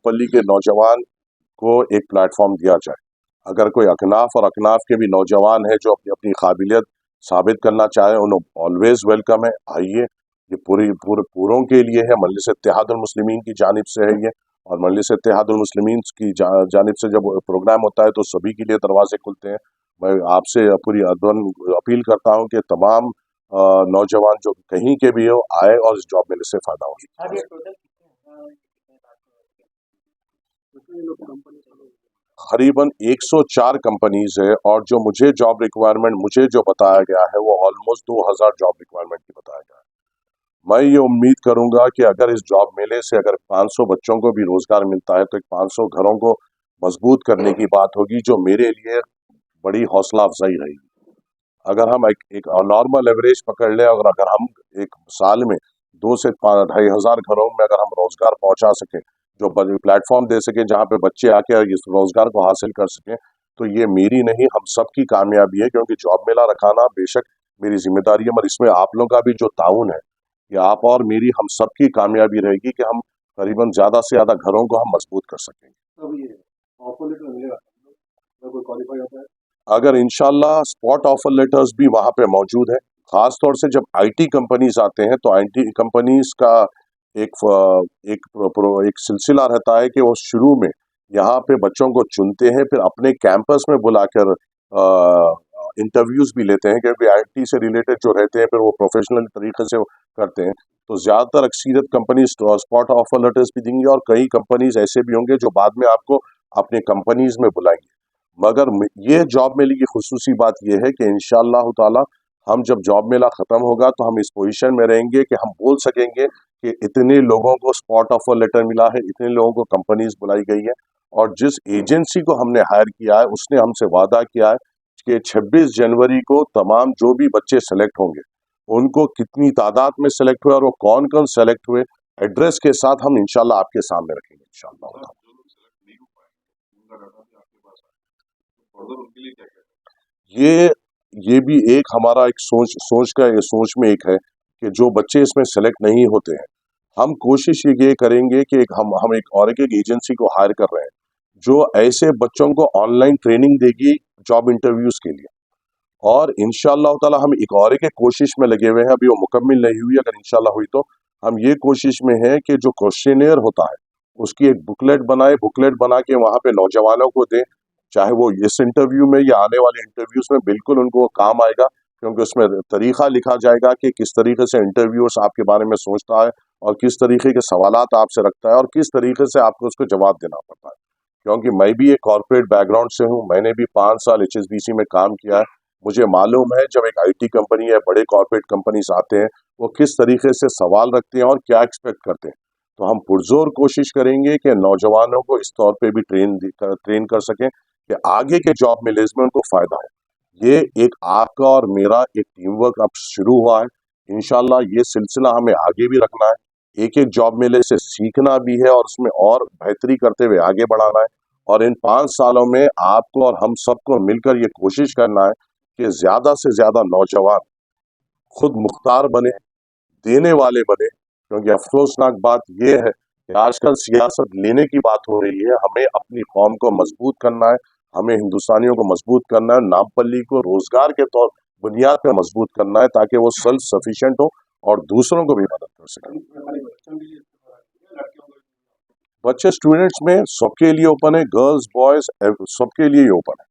नामपल्ली के नौजवान को एक प्लेटफॉर्म दिया जाए। अगर कोई अकनाफ और अकनाफ के भी नौजवान है जो अपनी अपनी काबिलियत साबित करना चाहे, उन्हें ऑलवेज वेलकम है, आइए। ये पूरों के लिए है, मजलिस इत्तेहादुल मुस्लिमीन की जानिब से है ये, और मजलिस इत्तेहादुल मुस्लिमीन की जानिब से जब प्रोग्राम होता है तो सभी के लिए दरवाजे खुलते हैं। मैं आपसे पूरी अदवन अपील करता हूँ कि तमाम नौजवान जो कहीं के भी हो आए और इस जॉब मेले से फ़ायदा हो। करीबन 104 कंपनीज है, और जो मुझे जॉब रिक्वायरमेंट मुझे जो बताया गया है वो ऑलमोस्ट 2000 जॉब रिक्वायरमेंट की बताया गया है। मैं ये उम्मीद करूंगा कि अगर इस जॉब मेले से अगर 500 बच्चों को भी रोजगार मिलता है तो एक 500 घरों को मजबूत करने की बात होगी, जो मेरे लिए बड़ी हौसला अफजाई रहेगी। अगर हम एक नॉर्मल एवरेज पकड़ लें, अगर हम एक साल में 2 से 2,500 घरों में अगर हम रोजगार पहुंचा सकें, जो प्लेटफॉर्म दे सके जहां पे बच्चे आके इस रोजगार को हासिल कर सकें, तो ये मेरी नहीं हम सबकी कामयाबी है। क्योंकि जॉब मेला रखाना बेशक मेरी जिम्मेदारी है, मगर इसमें आप लोगों का भी जो ताउन है, ये आप और मेरी हम सबकी कामयाबी रहेगी कि हम करीबन ज़्यादा से ज़्यादा घरों को हम मजबूत कर सकेंगे। अब ये ऑफर लेटर मिलेगा अगर कोई क्वालिफाई होता है, अगर इंशाल्लाह स्पॉट ऑफर लेटर्स भी वहाँ पे मौजूद है। ख़ास तौर से जब आईटी कंपनीज आते हैं तो आईटी कंपनीज का एक सिलसिला रहता है कि वो शुरू में यहाँ पे बच्चों को चुनते हैं, फिर अपने कैंपस में बुलाकर इंटरव्यूज़ भी लेते हैं, क्योंकि आईटी से रिलेटेड जो रहते हैं फिर वो प्रोफेशनल तरीके से करते हैं। तो ज़्यादातर अक्सरियत कंपनीज स्पॉट ऑफर लेटर्स भी देंगी, और कई कंपनीज ऐसे भी होंगे जो बाद में आपको अपने कंपनीज में बुलाएंगे। मगर ये जॉब मेले की खुसूसी बात ये है कि इंशाअल्लाह ताला हम जब जॉब मेला ख़त्म होगा तो हम इस पोजीशन में रहेंगे कि हम बोल सकेंगे कि इतने लोगों को स्पॉट ऑफर लेटर मिला है, इतने लोगों को कंपनीज बुलाई गई है, और जिस एजेंसी को हमने हायर किया है उसने हमसे वादा किया है कि 26 जनवरी को तमाम जो भी बच्चे सेलेक्ट होंगे उनको कितनी तादाद में सेलेक्ट हुए और वो कौन कौन सेलेक्ट हुए, एड्रेस के साथ हम इंशाल्लाह आपके सामने रखेंगे इंशाल्लाह। ये भी एक हमारा एक सोच में एक है कि जो बच्चे इसमें सेलेक्ट नहीं होते हैं, हम कोशिश ये करेंगे कि हम एक एजेंसी को हायर कर रहे हैं जो ऐसे बच्चों को ऑनलाइन ट्रेनिंग देगी जॉब इंटरव्यूज के लिए। और इंशाअल्लाह ताला हम एक कोशिश में लगे हुए हैं, अभी वो मुकम्मिल नहीं हुई, अगर इंशाअल्लाह हुई तो हम ये कोशिश में हैं कि जो क्वेश्चनेयर होता है उसकी एक बुकलेट बना के वहाँ पे नौजवानों को दें, चाहे वो इस इंटरव्यू में या आने वाले इंटरव्यूज में बिल्कुल उनको वो काम आएगा। क्योंकि उसमें तरीका लिखा जाएगा कि किस तरीके से इंटरव्यूअर्स आपके बारे में सोचता है और किस तरीके के सवालात आपसे रखता है और किस तरीके से आपको उसको जवाब देना पड़ता है। क्योंकि मैं भी एक कॉर्पोरेट बैकग्राउंड से हूँ, मैंने भी 5 साल HSBC में काम किया है। मुझे मालूम है जब एक आईटी कंपनी या बड़े कॉर्पोरेट कंपनीज आते हैं वो किस तरीके से सवाल रखते हैं और क्या एक्सपेक्ट करते हैं। तो हम पुरजोर कोशिश करेंगे कि नौजवानों को इस तौर पे भी ट्रेन कर सकें कि आगे के जॉब मेलेज में उनको फ़ायदा हो। ये एक आपका और मेरा एक टीम वर्क अब शुरू हुआ है। इंशाल्लाह ये सिलसिला हमें आगे भी रखना है, एक जॉब मेले से सीखना भी है और उसमें और बेहतरी करते हुए आगे बढ़ाना है। और इन 5 सालों में आपको और हम सबको मिलकर ये कोशिश करना है कि ज़्यादा से ज़्यादा नौजवान खुद मुख्तार बने, देने वाले बने। क्योंकि अफसोसनाक बात यह है कि आजकल सियासत लेने की बात हो रही है, हमें अपनी कौम को मजबूत करना है, हमें हिंदुस्तानियों को मजबूत करना है, नामपल्ली को रोजगार के तौर बुनियाद पर मजबूत करना है ताकि वो सेल्फ सफिशिएंट हो और दूसरों को भी मदद कर सकें। बच्चे स्टूडेंट्स में सबके लिए ओपन है, गर्ल्स बॉयज सबके लिए ओपन है।